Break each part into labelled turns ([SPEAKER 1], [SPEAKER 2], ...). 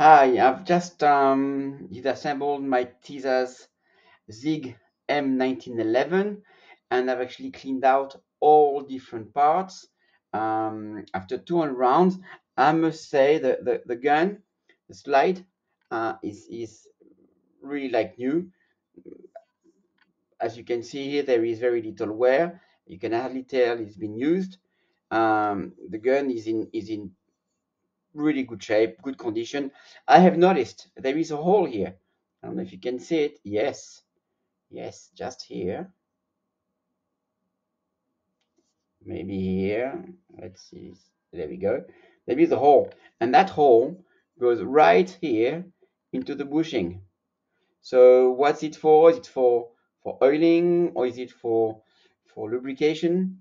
[SPEAKER 1] Hi, I've just disassembled my Tisas ZIG M1911 and I've actually cleaned out all different parts. After 200 rounds, I must say that the gun, the slide, is really like new. As you can see here, there is very little wear. You can hardly tell it's been used. The gun is in really good shape, good condition. I have noticed there is a hole here. I don't know if you can see it. Yes, yes, just here. Maybe here. Let's see. There we go. There is a hole, and that hole goes right here into the bushing. So what's it for? Is it for oiling or is it for lubrication?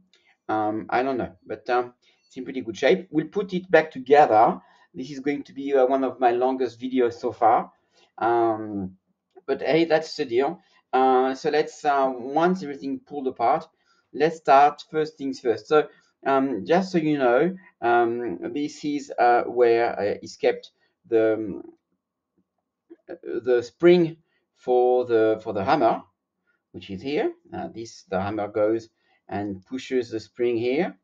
[SPEAKER 1] I don't know, but it's in pretty good shape. We'll put it back together. This is going to be one of my longest videos so far. Um, but hey, that's the deal. So let's once everything pulled apart, let's start first things first. So just so you know, this is where is kept the spring for the hammer, which is here. The hammer goes and pushes the spring here.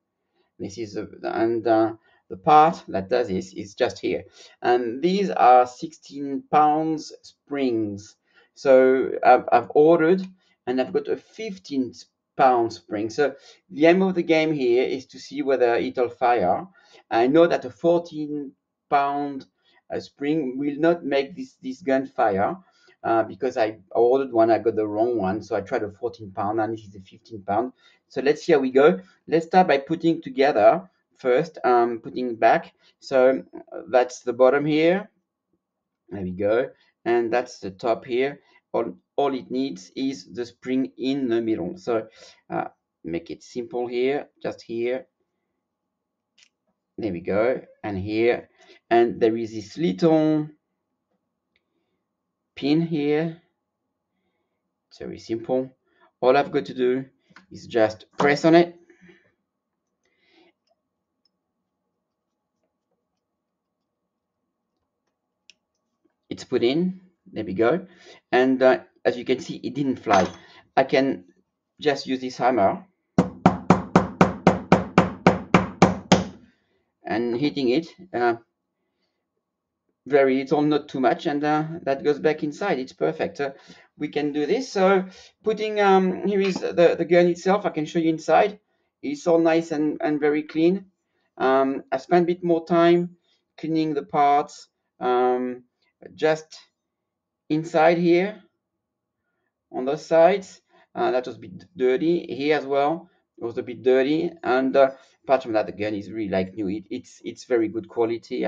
[SPEAKER 1] This is the part that does this is just here, and these are 16 pounds springs. So I've ordered, and I've got a 15-pound spring. So the aim of the game here is to see whether it'll fire. I know that a 14-pound spring will not make this gun fire. Because I ordered one, I got the wrong one, so I tried a 14-pound, and this is a 15-pound. So let's see how we go. Let's start by putting together first, putting back. So that's the bottom here. There we go. And that's the top here. All it needs is the spring in the middle. So make it simple here, just here. There we go. And here. And there is this little pin here. It's very simple. All I've got to do is just press on it. It's put in. There we go. And as you can see, it didn't fly. I can just use this hammer and hitting it very little, not too much, and that goes back inside. It's perfect. We can do this. So putting here is the gun itself. I can show you inside. It's all nice and very clean. I spent a bit more time cleaning the parts just inside here on those sides. That was a bit dirty here as well. It was a bit dirty, and apart from that, the gun is really like new. It's very good quality.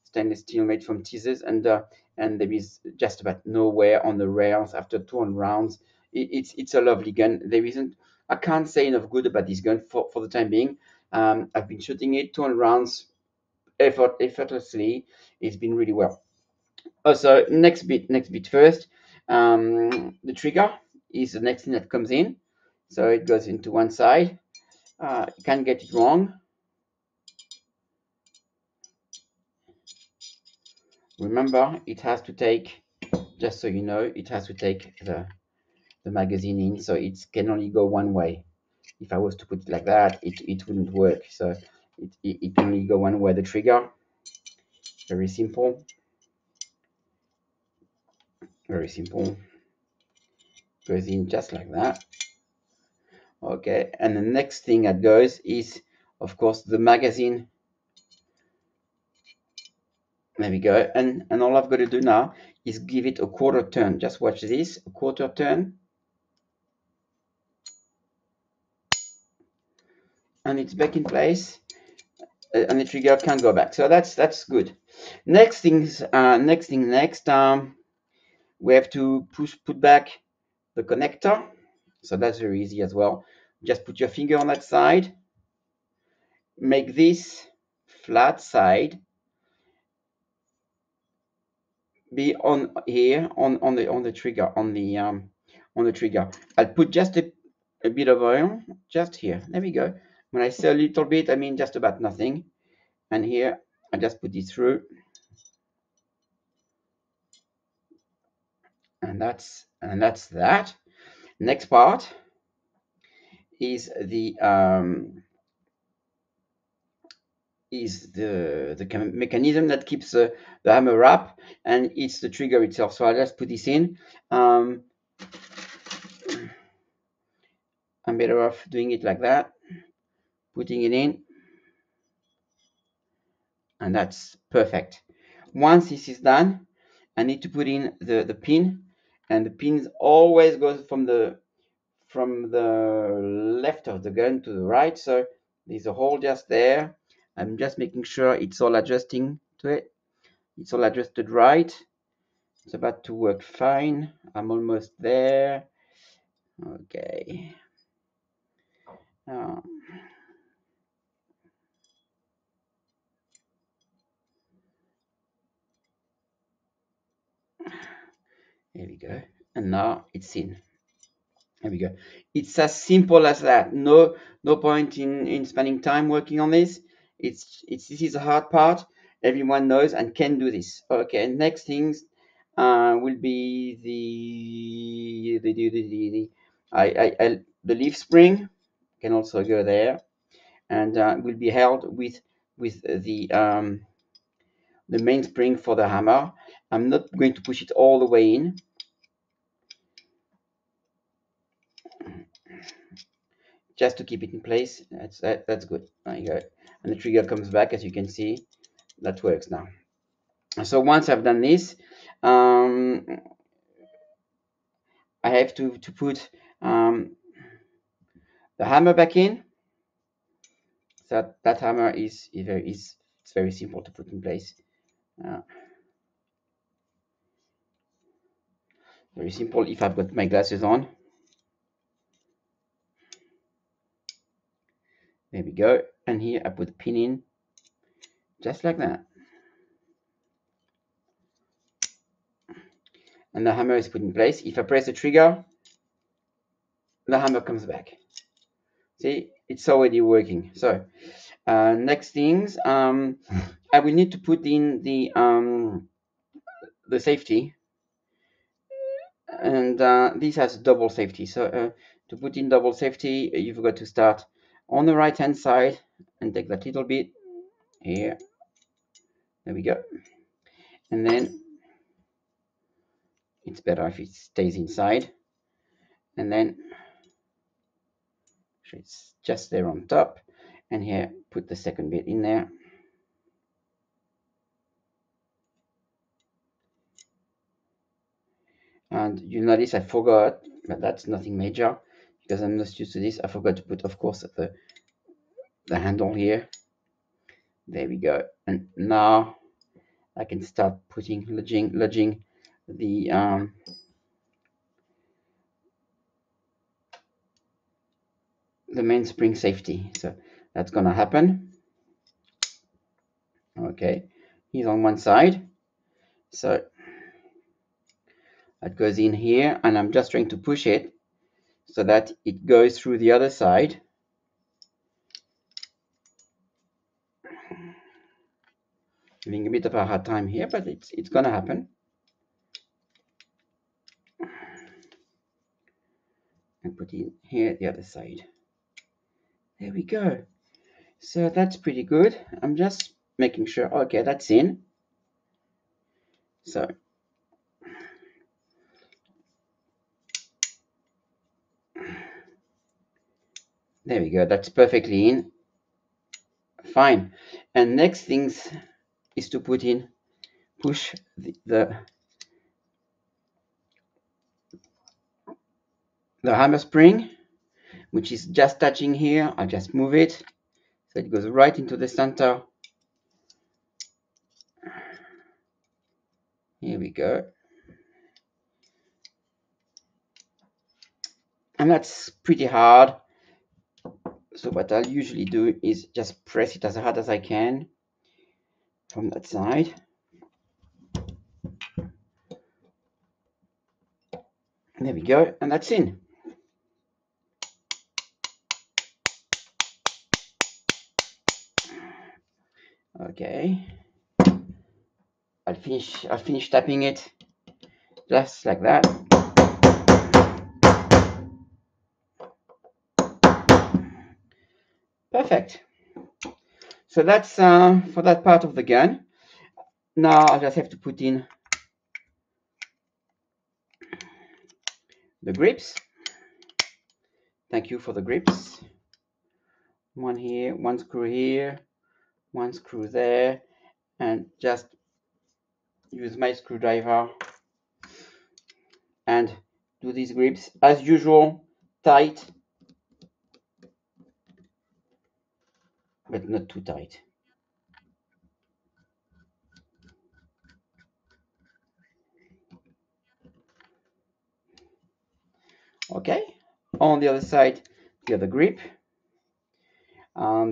[SPEAKER 1] Stainless steel made from Tisas, and there is just about no wear on the rails after 200 rounds. It's a lovely gun. There isn't. I can't say enough good about this gun for the time being. I've been shooting it 200 rounds effortlessly. It's been really well. So next bit first. The trigger is the next thing that comes in. So it goes into one side. You can't get it wrong. Remember, it has to take, just so you know, it has to take the magazine in, so it can only go one way. If I was to put it like that, it wouldn't work. So it can only go one way. The trigger, very simple. Very simple. Goes in just like that. Okay, and the next thing that goes is, of course, the magazine. There we go. And all I've got to do now is give it a quarter turn. Just watch this, a quarter turn. And it's back in place. And the trigger can't go back. So that's good. Next, we have to put back the connector. So that's very easy as well. Just put your finger on that side. Make this flat side be on here on the trigger on the trigger. I'll put just a bit of oil just here. There we go. When I say a little bit, I mean just about nothing. And here I just put it through. And that's that. Next part is the mechanism that keeps the hammer up, and it's the trigger itself. So I'll just put this in. I'm better off doing it like that, putting it in, and that's perfect. Once this is done, I need to put in the pin, and the pins always goes from the left of the gun to the right. So there's a hole just there. I'm just making sure it's all adjusting to it. It's all adjusted right. It's about to work fine. I'm almost there. Okay. Uh, Here we go. And now it's in. There we go. It's as simple as that. No point in spending time working on this. This is the hard part. Everyone knows and can do this. Okay. Next things will be the leaf spring can also go there, and will be held with the main spring for the hammer. I'm not going to push it all the way in. Just to keep it in place. That's good. There you go. And the trigger comes back, as you can see. That works now. So once I've done this, I have to put the hammer back in. So that hammer is very simple to put in place. Very simple if I've got my glasses on. There we go. And here I put the pin in, just like that. And the hammer is put in place. If I press the trigger, the hammer comes back. See, it's already working. So next things, I will need to put in the safety, and this has double safety. So to put in double safety, you've got to start on the right hand side and take that little bit here. There we go. And then it's better if it stays inside. And then it's just there on top. And here, put the second bit in there. And you notice I forgot, but that's nothing major because I'm not used to this. I forgot to put, of course, the handle here. There we go. And now I can start putting lodging the mainspring safety. So that's gonna happen. Okay, he's on one side, so that goes in here, and I'm just trying to push it so that it goes through the other side. Having a bit of a hard time here, but it's gonna happen. And put it here the other side. There we go. So that's pretty good. I'm just making sure. Okay, that's in. So there we go. That's perfectly in. Fine. And next things is to push the hammer spring, which is just touching here. I'll just move it so it goes right into the center. Here we go. And that's pretty hard. So what I'll usually do is just press it as hard as I can from that side. There we go, and that's in. Okay. I'll finish tapping it just like that. Perfect. So that's for that part of the gun. Now I'll just have to put in the grips. Thank you for the grips. One here, one screw here, one screw there, and just use my screwdriver and do these grips as usual, tight, but not too tight. Okay, on the other side, the other grip.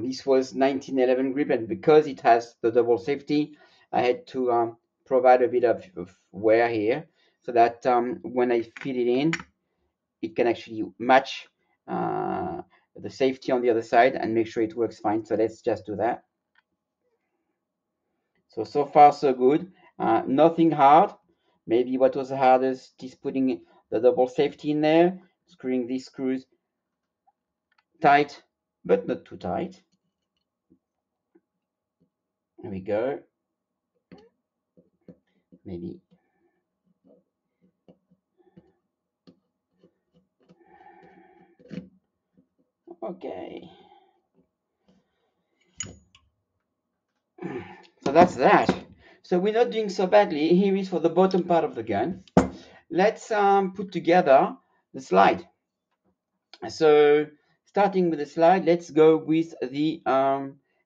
[SPEAKER 1] This was 1911 grip, and because it has the double safety, I had to provide a bit of wear here so that when I fit it in, it can actually match the safety on the other side and make sure it works fine. So let's just do that. So far so good. Nothing hard. Maybe what was the hardest is putting the double safety in there, screwing these screws tight, but not too tight. There we go. Maybe. Okay. So that's that. So we're not doing so badly. Here is for the bottom part of the gun. Let's put together the slide. So starting with the slide, let's go with the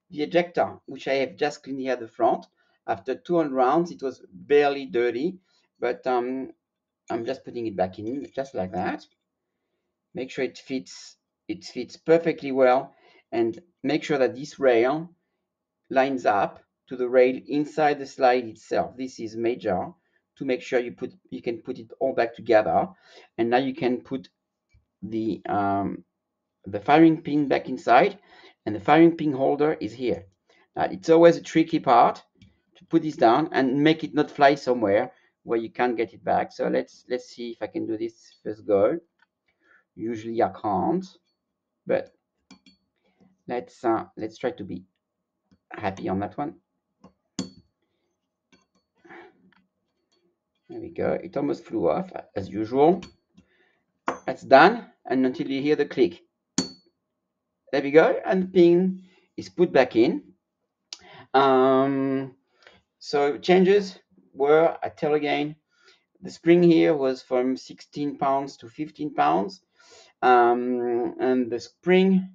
[SPEAKER 1] ejector, which I have just cleaned here at the front. After 200 rounds, it was barely dirty, but I'm just putting it back in just like that. Make sure it fits perfectly well, and make sure that this rail lines up to the rail inside the slide itself. This is major to make sure you can put it all back together, and now you can put the firing pin back inside, and the firing pin holder is here. Now it's always a tricky part to put this down and make it not fly somewhere where you can't get it back. So let's see if I can do this first go. Usually I can't, but let's try to be happy on that one. There we go. It almost flew off as usual. That's done, and until you hear the click. There we go, and the pin is put back in. So changes were, I tell again, the spring here was from 16 pounds to 15 pounds, and the spring,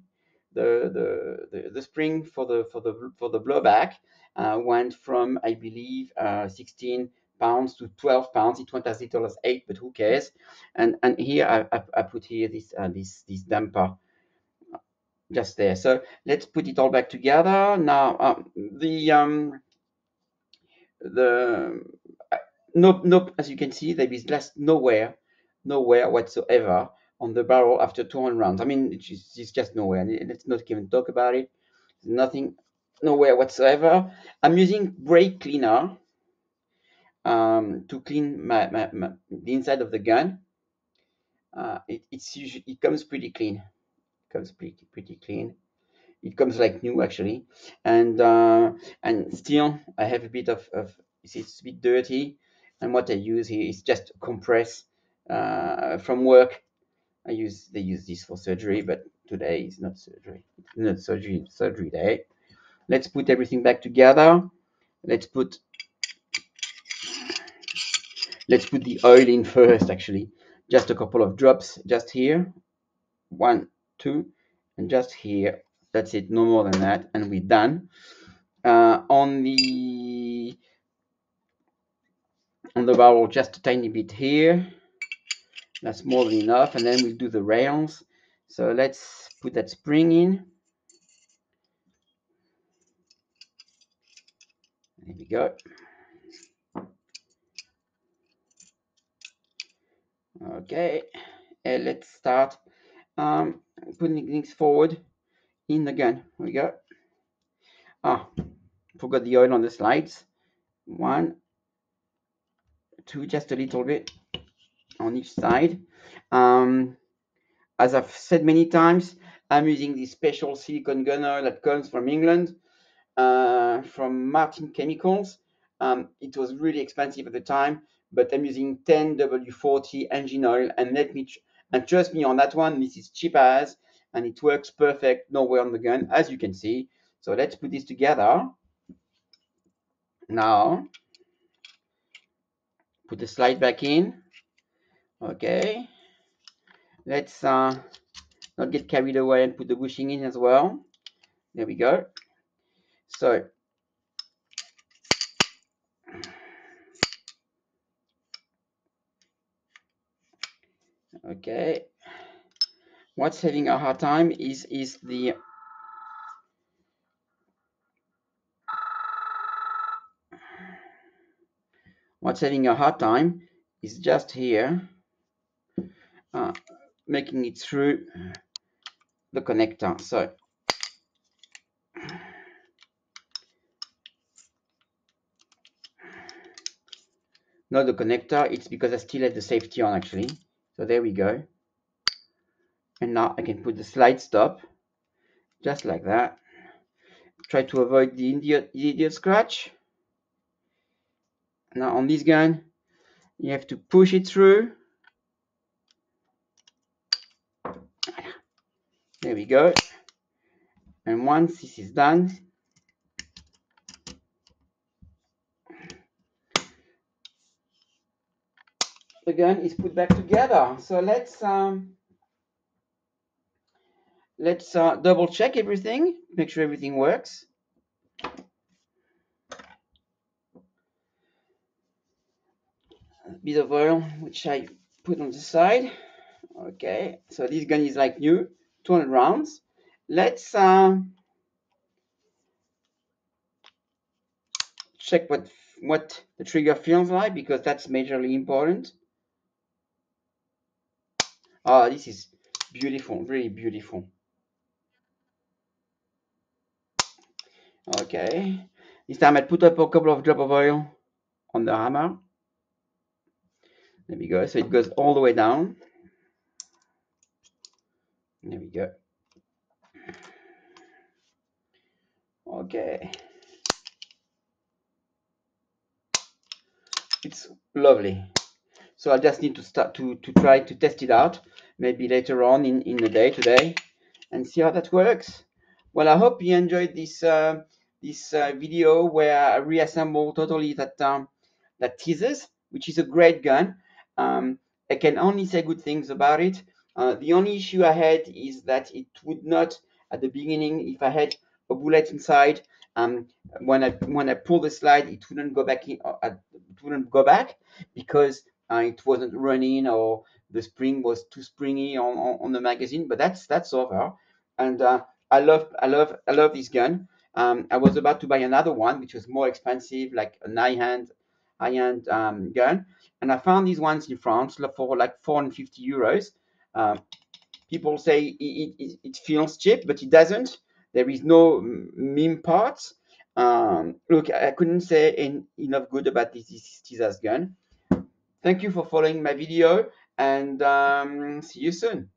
[SPEAKER 1] the spring for the blowback went from, I believe, 16 pounds to 12 pounds. It went as little as 8, but who cares? And here I put here this damper just there. So let's put it all back together now. Nope, as you can see, there is nowhere whatsoever on the barrel after 200 rounds. I mean, it's just nowhere. Let's not even talk about it. Nothing, nowhere whatsoever. I'm using brake cleaner to clean the inside of the gun. It comes pretty clean. It comes pretty clean. It comes like new actually, and still I have a bit of it's a bit dirty, and what I use here is just compress from work. They use this for surgery, but today is not surgery. It's not surgery day. Let's put everything back together. Let's put the oil in first actually. Just a couple of drops just here. 1, 2, and just here. That's it, no more than that, and we're done. On the barrel, just a tiny bit here. That's more than enough, and then we'll do the rails. So let's put that spring in. There we go. Okay, and let's start putting things forward in the gun. Here we go. Forgot the oil on the slides. 1, two, just a little bit on each side. As I've said many times, I'm using this special silicone gunner that comes from England, from Martin Chemicals. It was really expensive at the time, but I'm using 10W40 engine oil, and and trust me on that one, this is cheap as, and it works perfect nowhere on the gun, as you can see. So let's put this together. Now, put the slide back in. Okay. Let's not get carried away and put the bushing in as well. There we go. So, okay. What's having a hard time is the what's having a hard time is just here, making it through the connector. So not the connector, it's because I still had the safety on actually. So there we go. And now I can put the slide stop just like that. Try to avoid the idiot scratch. Now on this gun, you have to push it through. There we go. And once this is done, the gun is put back together. So let's double check everything, make sure everything works. A bit of oil, which I put on the side. Okay, so this gun is like new, 200 rounds. Let's check what the trigger feels like, because that's majorly important. Oh, this is beautiful, really beautiful. Okay, this time I put up a couple of drops of oil on the hammer. There we go, so it goes all the way down. There we go. Okay. It's lovely. So I just need to start to try to test it out, maybe later on in the day today, and see how that works. Well, I hope you enjoyed this video where I reassemble totally that Tisas, which is a great gun. I can only say good things about it. The only issue I had is that it would not, at the beginning, if I had a bullet inside, when I pull the slide, it wouldn't go back in. It wouldn't go back because it wasn't running, or the spring was too springy on the magazine. But that's over, and I love this gun. I was about to buy another one, which was more expensive, like a high-end gun, and I found these ones in France for like 450 euros. People say it feels cheap, but it doesn't. There is no meme parts. Look, I couldn't say enough good about this Tisas gun. Thank you for following my video, and see you soon.